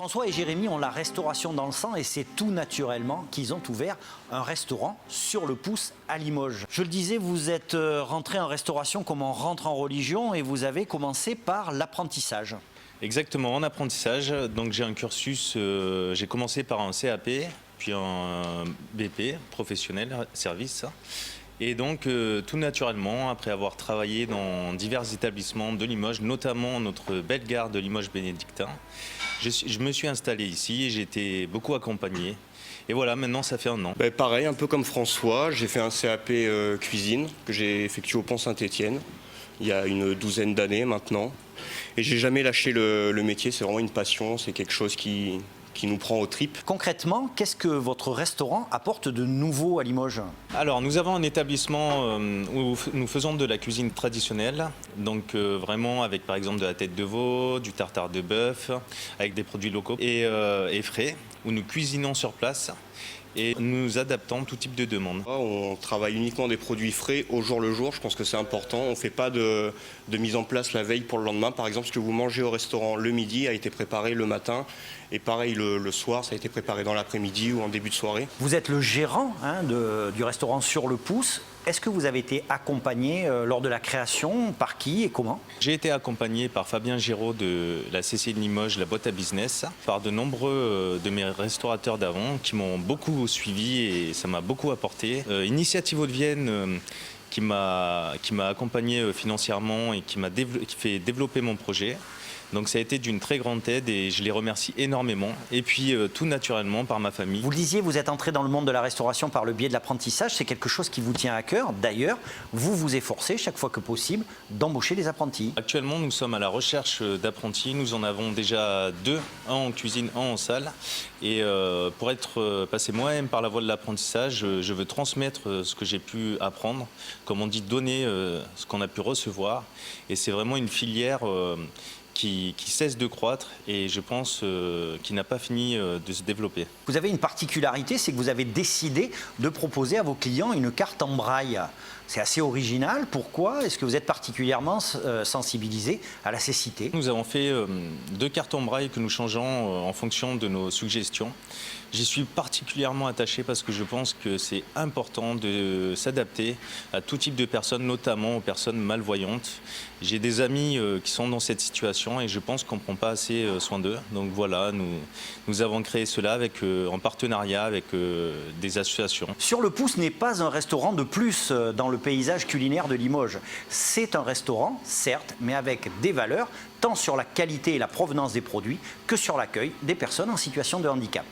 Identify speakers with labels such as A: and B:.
A: François et Jérémy ont la restauration dans le sang et c'est tout naturellement qu'ils ont ouvert un restaurant sur le Pouce à Limoges. Je le disais, vous êtes rentré en restauration comme on rentre en religion et vous avez commencé par l'apprentissage.
B: Exactement, en apprentissage. Donc j'ai un cursus, j'ai commencé par un CAP, puis un BP, professionnel, service. Et donc tout naturellement, après avoir travaillé dans divers établissements de Limoges, notamment notre belle gare de Limoges bénédictin, je me suis installé ici et j'ai été beaucoup accompagné. Et voilà, maintenant ça fait 1 an.
C: Pareil, un peu comme François, j'ai fait un CAP cuisine que j'ai effectué au Pont-Saint-Étienne il y a une 12aine d'années maintenant. Et j'ai jamais lâché le métier, c'est vraiment une passion, c'est quelque chose qui nous prend aux tripes.
A: Concrètement, qu'est-ce que votre restaurant apporte de nouveau à Limoges?
B: Alors, nous avons un établissement où nous faisons de la cuisine traditionnelle, donc vraiment avec par exemple de la tête de veau, du tartare de bœuf, avec des produits locaux et frais, où nous cuisinons sur place et nous adaptons tout type de demande.
C: On travaille uniquement des produits frais au jour le jour, je pense que c'est important. On ne fait pas de mise en place la veille pour le lendemain. Par exemple, ce que vous mangez au restaurant le midi a été préparé le matin et pareil le soir, ça a été préparé dans l'après-midi ou en début de soirée.
A: Vous êtes le gérant du restaurant Sur le Pouce. Est-ce que vous avez été accompagné lors de la création? Par qui et comment?
B: J'ai été accompagné par Fabien Giraud de la CCI de Limoges, la boîte à business, par de nombreux de mes restaurateurs d'avant qui m'ont beaucoup suivi et ça m'a beaucoup apporté. Initiative Hauts-de-Vienne qui m'a accompagné financièrement et qui fait développer mon projet. Donc ça a été d'une très grande aide et je les remercie énormément. Et puis tout naturellement par ma famille.
A: Vous le disiez, vous êtes entré dans le monde de la restauration par le biais de l'apprentissage. C'est quelque chose qui vous tient à cœur. D'ailleurs, vous vous efforcez chaque fois que possible d'embaucher des apprentis.
B: Actuellement, nous sommes à la recherche d'apprentis. Nous en avons déjà 2, un en cuisine, un en salle. Et pour être passé moi-même par la voie de l'apprentissage, je veux transmettre ce que j'ai pu apprendre. Comme on dit, donner ce qu'on a pu recevoir. Et c'est vraiment une filière qui cesse de croître et je pense qu'il n'a pas fini de se développer.
A: Vous avez une particularité, c'est que vous avez décidé de proposer à vos clients une carte en braille. C'est assez original. Pourquoi? Est-ce que vous êtes particulièrement sensibilisé à la cécité?
B: Nous avons fait 2 cartes en braille que nous changeons en fonction de nos suggestions. J'y suis particulièrement attaché parce que je pense que c'est important de s'adapter à tout type de personnes, notamment aux personnes malvoyantes. J'ai des amis qui sont dans cette situation et je pense qu'on ne prend pas assez soin d'eux. Donc voilà, nous avons créé cela en partenariat avec des associations.
A: Sur le Pouce n'est pas un restaurant de plus dans le paysage culinaire de Limoges. C'est un restaurant, certes, mais avec des valeurs, tant sur la qualité et la provenance des produits que sur l'accueil des personnes en situation de handicap.